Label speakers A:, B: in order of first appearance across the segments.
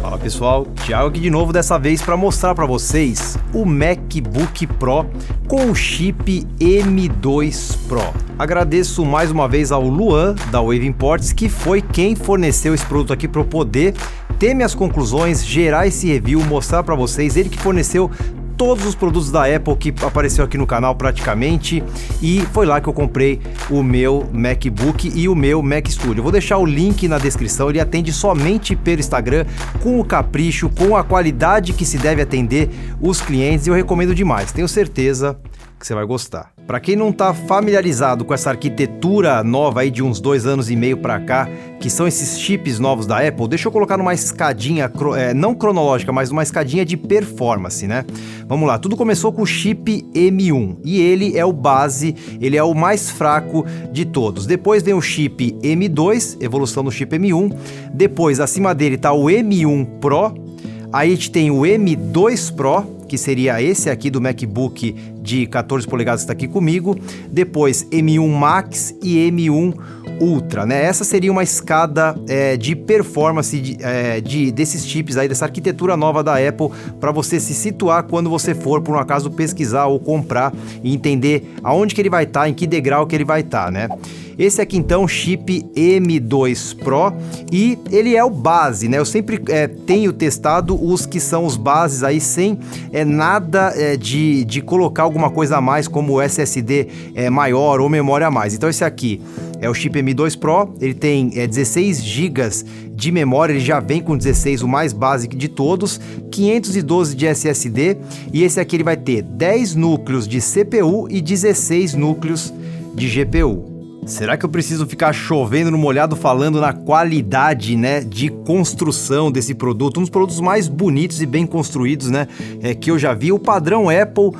A: Fala pessoal, Thiago aqui de novo, dessa vez para mostrar para vocês o MacBook Pro com o chip M2 Pro. Agradeço mais uma vez ao Luan da Wave Imports, que foi quem forneceu esse produto aqui para eu poder ter minhas conclusões, gerar esse review, mostrar para vocês. Ele que forneceu todos os produtos da Apple que apareceu aqui no canal praticamente, e foi lá que eu comprei o meu MacBook e o meu Mac Studio. Eu vou deixar o link na descrição. Ele atende somente pelo Instagram, com o capricho, com a qualidade que se deve atender os clientes, e eu recomendo demais, tenho certeza que você vai gostar. Para quem não está familiarizado com essa arquitetura nova aí de uns 2 anos e meio para cá, que são esses chips novos da Apple, deixa eu colocar numa escadinha, não cronológica, mas numa escadinha de performance, né? Vamos lá, tudo começou com o chip M1, e ele é o base, ele é o mais fraco de todos. Depois vem o chip M2, evolução do chip M1, depois acima dele está o M1 Pro, aí a gente tem o M2 Pro, que seria esse aqui do MacBook de 14 polegadas que está aqui comigo, depois M1 Max e M1 Ultra, né? Essa seria uma escada de performance desses chips aí, dessa arquitetura nova da Apple, para você se situar quando você for, por um acaso, pesquisar ou comprar e entender aonde que ele vai estar, em que degrau que ele vai estar, né? Esse aqui então, chip M2 Pro, e ele é o base, né? Eu sempre tenho testado os que são os bases aí, sem nada de colocar alguma coisa a mais, como SSD maior ou memória a mais. Então esse aqui é o chip M2 Pro, ele tem 16 GB de memória, ele já vem com 16, o mais básico de todos, 512 de SSD, e esse aqui ele vai ter 10 núcleos de CPU e 16 núcleos de GPU. Será que eu preciso ficar chovendo no molhado falando na qualidade, né, de construção desse produto? Um dos produtos mais bonitos e bem construídos, né, que eu já vi, o padrão Apple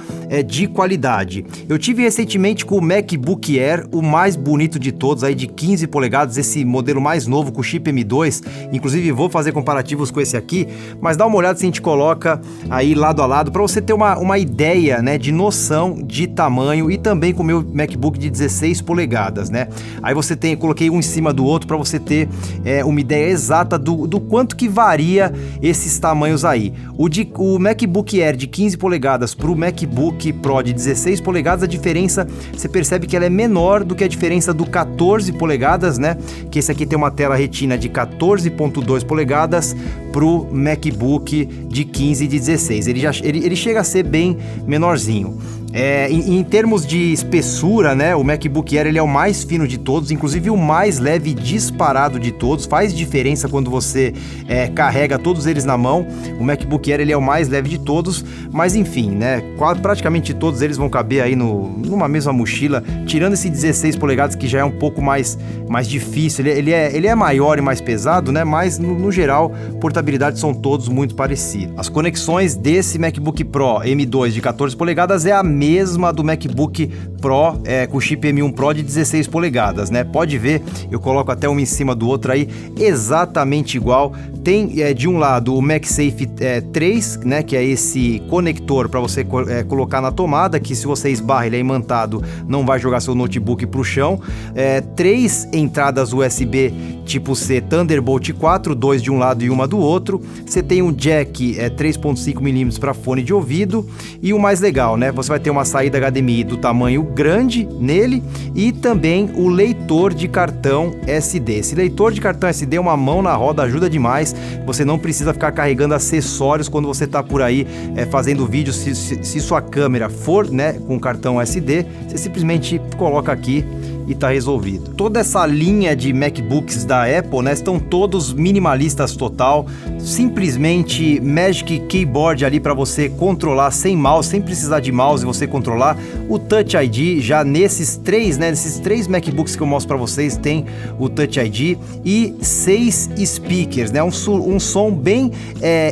A: de qualidade. Eu tive recentemente com o MacBook Air, o mais bonito de todos, aí de 15 polegadas, esse modelo mais novo com o chip M2, inclusive vou fazer comparativos com esse aqui, mas dá uma olhada se a gente coloca aí lado a lado, para você ter uma ideia, né, de noção de tamanho, e também com o meu MacBook de 16 polegadas, né? Aí você tem, coloquei um em cima do outro para você ter uma ideia exata do quanto que varia esses tamanhos aí. O MacBook Air de 15 polegadas para o MacBook Pro de 16 polegadas, a diferença, você percebe que ela é menor do que a diferença do 14 polegadas, né? Que esse aqui tem uma tela retina de 14.2 polegadas para o MacBook de 15 e de 16. Ele chega a ser bem menorzinho. Em termos de espessura, né, o MacBook Air ele é o mais fino de todos, inclusive o mais leve disparado de todos. Faz diferença quando você carrega todos eles na mão. O MacBook Air ele é o mais leve de todos, mas enfim, né, praticamente todos eles vão caber aí numa mesma mochila, tirando esse 16 polegadas que já é um pouco mais difícil. Ele é maior e mais pesado, né, mas no geral, portabilidade são todos muito parecidos. As conexões desse MacBook Pro M2 de 14 polegadas é a mesma do MacBook Pro com chip M1 Pro de 16 polegadas, né? Pode ver, eu coloco até um em cima do outro aí, exatamente igual. Tem de um lado o MagSafe 3, né? Que é esse conector para você colocar na tomada, que se você esbarra, ele é imantado, não vai jogar seu notebook para o chão. 3 entradas USB tipo C Thunderbolt 4, 2 de um lado e uma do outro. Você tem um jack 3.5mm para fone de ouvido, e o mais legal, né? Você vai ter uma saída HDMI do tamanho grande nele, e também o leitor de cartão SD. Esse leitor de cartão SD, uma mão na roda, ajuda demais. Você não precisa ficar carregando acessórios quando você está por aí fazendo vídeo. Se sua câmera for, né, com cartão SD, você simplesmente coloca aqui e tá resolvido. Toda essa linha de MacBooks da Apple, né, estão todos minimalistas total, simplesmente Magic Keyboard ali para você controlar sem mouse, sem precisar de mouse você controlar. O Touch ID, já nesses três MacBooks que eu mostro para vocês, tem o Touch ID, e 6 speakers, né, um som bem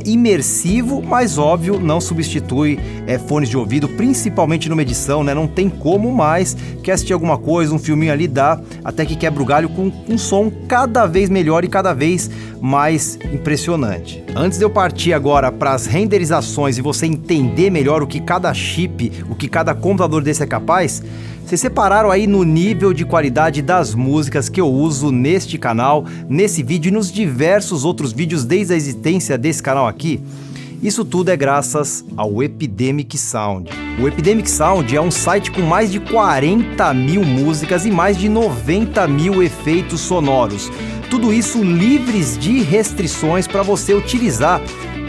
A: imersivo, mas óbvio, não substitui fones de ouvido, principalmente numa edição, né, não tem como mais, quer assistir alguma coisa, um filminho punho ali dá até que quebra o galho com um som cada vez melhor e cada vez mais impressionante. Antes de eu partir agora para as renderizações e você entender melhor o que cada chip, o que cada computador desse é capaz, vocês separaram aí no nível de qualidade das músicas que eu uso neste canal, nesse vídeo e nos diversos outros vídeos desde a existência desse canal aqui? Isso tudo é graças ao Epidemic Sound. O Epidemic Sound é um site com mais de 40 mil músicas e mais de 90 mil efeitos sonoros. Tudo isso livres de restrições para você utilizar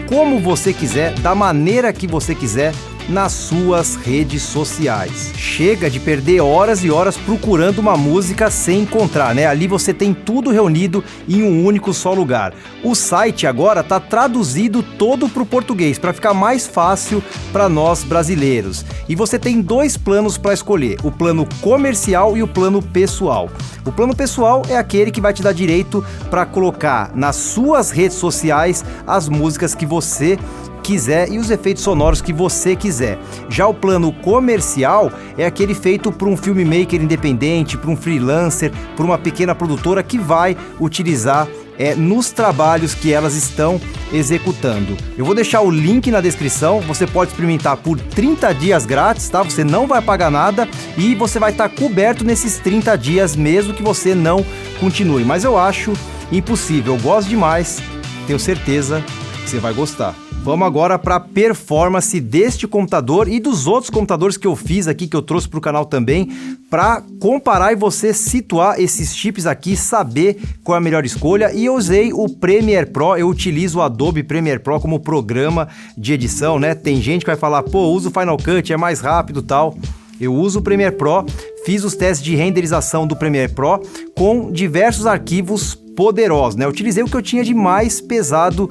A: como você quiser, da maneira que você quiser, nas suas redes sociais. Chega de perder horas e horas procurando uma música sem encontrar, né? Ali você tem tudo reunido em um único só lugar. O site agora está traduzido todo para o português, para ficar mais fácil para nós brasileiros. E você tem 2 planos para escolher, o plano comercial e o plano pessoal. O plano pessoal é aquele que vai te dar direito para colocar nas suas redes sociais as músicas que você quiser e os efeitos sonoros que você quiser. Já o plano comercial é aquele feito por um filmmaker independente, por um freelancer, por uma pequena produtora que vai utilizar nos trabalhos que elas estão executando. Eu vou deixar o link na descrição, você pode experimentar por 30 dias grátis, tá? Você não vai pagar nada e você vai estar coberto nesses 30 dias mesmo que você não continue. Mas eu acho impossível, eu gosto demais, tenho certeza que você vai gostar. Vamos agora para a performance deste computador e dos outros computadores que eu fiz aqui, que eu trouxe para o canal também, para comparar e você situar esses chips aqui, saber qual é a melhor escolha. E eu usei o Premiere Pro, eu utilizo o Adobe Premiere Pro como programa de edição, né? Tem gente que vai falar, pô, uso o Final Cut, é mais rápido e tal. Eu uso o Premiere Pro, fiz os testes de renderização do Premiere Pro com diversos arquivos poderosos, né? Eu utilizei o que eu tinha de mais pesado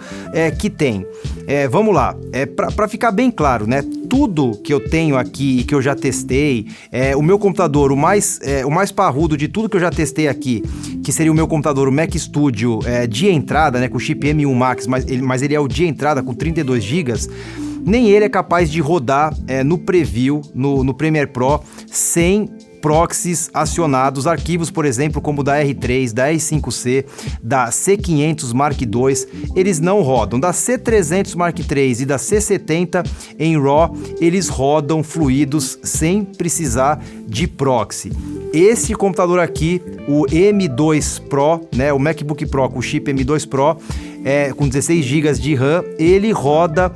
A: que tem. Vamos lá, para ficar bem claro, né? Tudo que eu tenho aqui e que eu já testei, o meu computador, o mais parrudo de tudo que eu já testei aqui, que seria o meu computador, o Mac Studio de entrada, né? Com chip M1 Max, mas ele é o de entrada com 32 GB, nem ele é capaz de rodar no preview, no Premiere Pro, sem proxies acionados, arquivos, por exemplo, como da R3, da R5C, da C500 Mark II, eles não rodam. Da C300 Mark III e da C70 em RAW, eles rodam fluidos sem precisar de proxy. Esse computador aqui, o M2 Pro, né, o MacBook Pro com o chip M2 Pro, com 16 GB de RAM, ele roda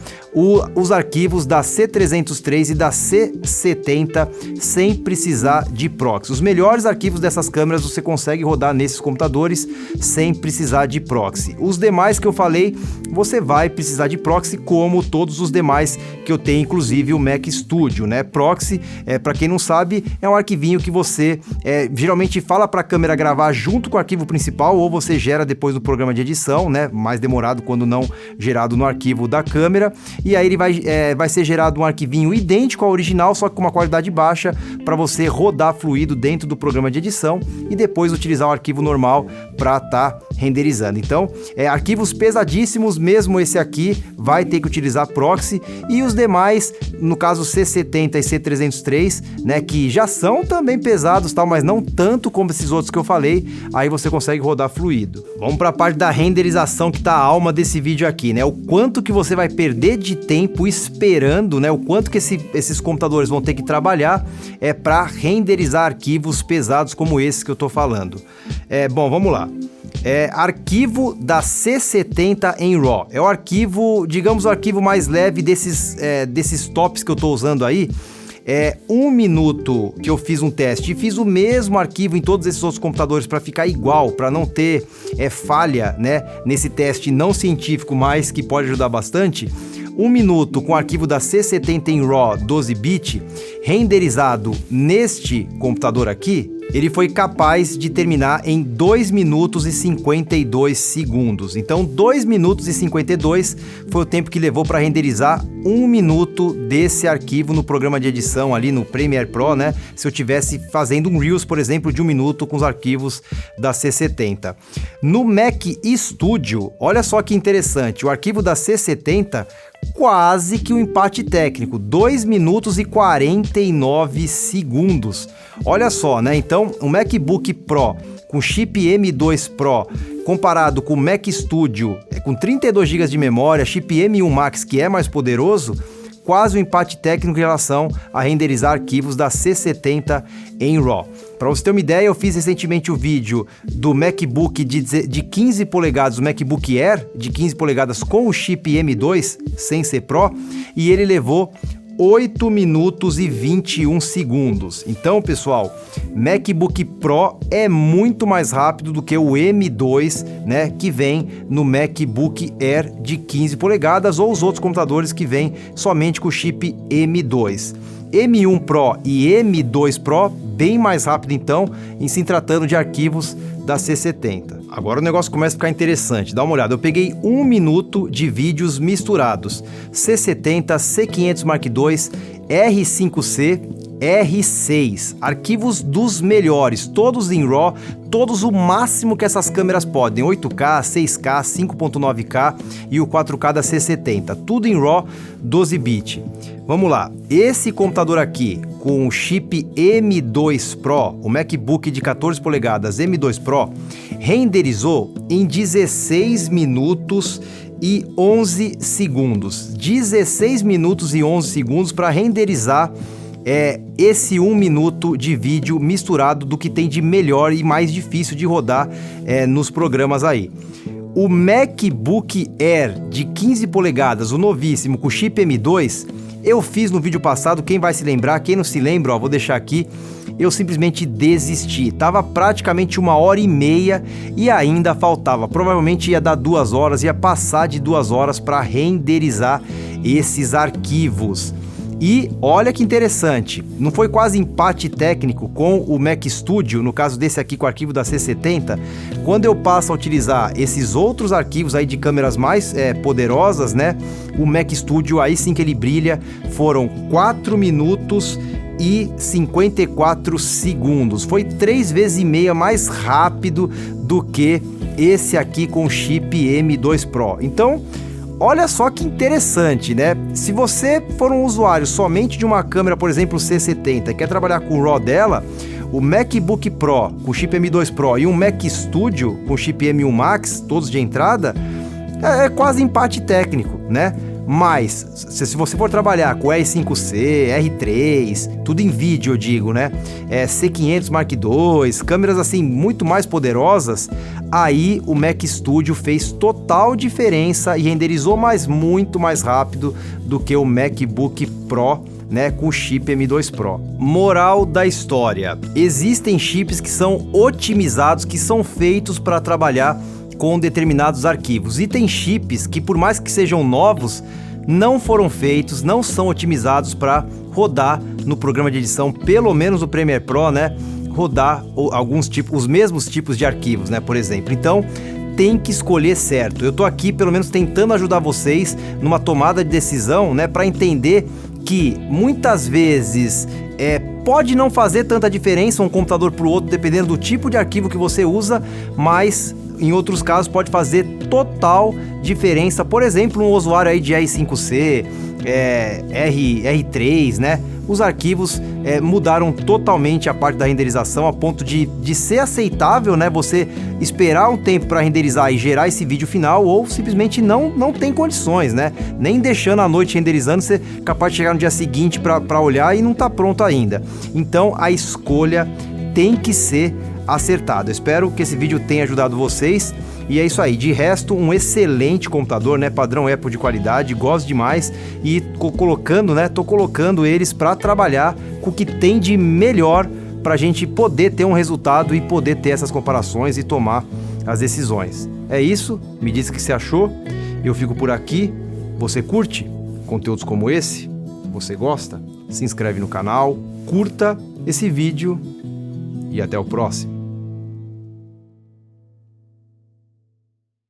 A: os arquivos da C303 e da C70 sem precisar de proxy. Os melhores arquivos dessas câmeras você consegue rodar nesses computadores sem precisar de proxy. Os demais que eu falei, você vai precisar de proxy, como todos os demais que eu tenho, inclusive o Mac Studio, né? Proxy, para quem não sabe, é um arquivinho que você geralmente fala para a câmera gravar junto com o arquivo principal, ou você gera depois do programa de edição, né? Mais demorado quando não gerado no arquivo da câmera, e aí ele vai ser gerado um arquivinho idêntico ao original, só que com uma qualidade baixa, para você rodar fluido dentro do programa de edição e depois utilizar o arquivo normal para estar renderizando. Então, arquivos pesadíssimos, mesmo esse aqui vai ter que utilizar proxy, e os demais, no caso C70 e C303, né, que já são também pesados, tal, mas não tanto como esses outros que eu falei, aí você consegue rodar fluido. Vamos para a parte da renderização, que tá a alma desse vídeo aqui, né? O quanto que você vai perder de tempo esperando, né? O quanto que esses computadores vão ter que trabalhar para renderizar arquivos pesados como esses que eu tô falando. Bom, vamos lá. Arquivo da C70 em RAW. É o arquivo, digamos, o arquivo mais leve desses tops que eu tô usando aí. 1 minuto que eu fiz um teste e fiz o mesmo arquivo em todos esses outros computadores para ficar igual, para não ter falha, né, nesse teste não científico, mas que pode ajudar bastante. 1 minuto com o arquivo da C70 em RAW 12-bit, renderizado neste computador aqui, ele foi capaz de terminar em 2 minutos e 52 segundos. Então, 2 minutos e 52 foi o tempo que levou para renderizar 1 minuto desse arquivo no programa de edição ali no Premiere Pro, né? Se eu tivesse fazendo um Reels, por exemplo, de 1 minuto com os arquivos da C70. No Mac Studio, olha só que interessante, o arquivo da C70 quase que um empate técnico, 2 minutos e 49 segundos. Olha só, né? Então, o MacBook Pro com chip M2 Pro comparado com o Mac Studio com 32 GB de memória, chip M1 Max, que é mais poderoso, quase um empate técnico em relação a renderizar arquivos da C70 em RAW. Para você ter uma ideia, eu fiz recentemente o vídeo do MacBook de 15 polegadas, o MacBook Air de 15 polegadas com o chip M2, sem ser Pro, e ele levou 8 minutos e 21 segundos. Então, pessoal, MacBook Pro é muito mais rápido do que o M2, né, que vem no MacBook Air de 15 polegadas ou os outros computadores que vêm somente com o chip M2. M1 Pro e M2 Pro bem mais rápido então, em se tratando de arquivos da C70. Agora o negócio começa a ficar interessante, dá uma olhada, eu peguei 1 minuto de vídeos misturados, C70, C500 Mark II, R5C, R6, arquivos dos melhores, todos em RAW, todos o máximo que essas câmeras podem, 8K, 6K, 5.9K e o 4K da C70, tudo em RAW 12-bit. Vamos lá, esse computador aqui com o chip M2 Pro, o MacBook de 14 polegadas M2 Pro, renderizou em 16 minutos e 11 segundos. 16 minutos e 11 segundos para renderizar esse 1 minuto de vídeo misturado do que tem de melhor e mais difícil de rodar nos programas aí. O MacBook Air de 15 polegadas, o novíssimo, com chip M2, eu fiz no vídeo passado, quem vai se lembrar, quem não se lembra, ó, vou deixar aqui, eu simplesmente desisti. Tava praticamente 1h30 e ainda faltava. Provavelmente ia dar 2 horas, ia passar de 2 horas para renderizar esses arquivos. E olha que interessante, não foi quase empate técnico com o Mac Studio, no caso desse aqui com o arquivo da C70, quando eu passo a utilizar esses outros arquivos aí de câmeras mais poderosas, né? O Mac Studio aí sim que ele brilha, foram 4 minutos e 54 segundos, foi 3,5 vezes mais rápido do que esse aqui com chip M2 Pro. Então, olha só que interessante, né? Se você for um usuário somente de uma câmera, por exemplo, C70, e quer trabalhar com o RAW dela, o MacBook Pro com chip M2 Pro e um Mac Studio com chip M1 Max, todos de entrada, é quase empate técnico, né? Mas, se você for trabalhar com R5C, R3, tudo em vídeo eu digo, né? C500 Mark II, câmeras assim muito mais poderosas, aí o Mac Studio fez total diferença e renderizou muito mais rápido do que o MacBook Pro, né, com o chip M2 Pro. Moral da história: existem chips que são otimizados, que são feitos para trabalhar com determinados arquivos, e tem chips que, por mais que sejam novos, não foram feitos, não são otimizados para rodar no programa de edição, pelo menos o Premiere Pro, né, rodar os mesmos tipos de arquivos, né, por exemplo. Então tem que escolher certo. Eu tô aqui pelo menos tentando ajudar vocês numa tomada de decisão, né, para entender que muitas vezes pode não fazer tanta diferença um computador para o outro, dependendo do tipo de arquivo que você usa, mas em outros casos pode fazer total diferença. Por exemplo, um usuário aí de R5C, R3, né? Os arquivos mudaram totalmente a parte da renderização, a ponto de ser aceitável, né? Você esperar um tempo para renderizar e gerar esse vídeo final, ou simplesmente não tem condições, né? Nem deixando a noite renderizando, você é capaz de chegar no dia seguinte para olhar e não tá pronto ainda. Então a escolha tem que ser acertada. Eu espero que esse vídeo tenha ajudado vocês. E é isso aí, de resto, um excelente computador, né, padrão Apple de qualidade, gosto demais, e tô colocando eles para trabalhar com o que tem de melhor para a gente poder ter um resultado e poder ter essas comparações e tomar as decisões. É isso, me diz o que você achou, eu fico por aqui. Você curte conteúdos como esse? Você gosta? Se inscreve no canal, curta esse vídeo e até o próximo.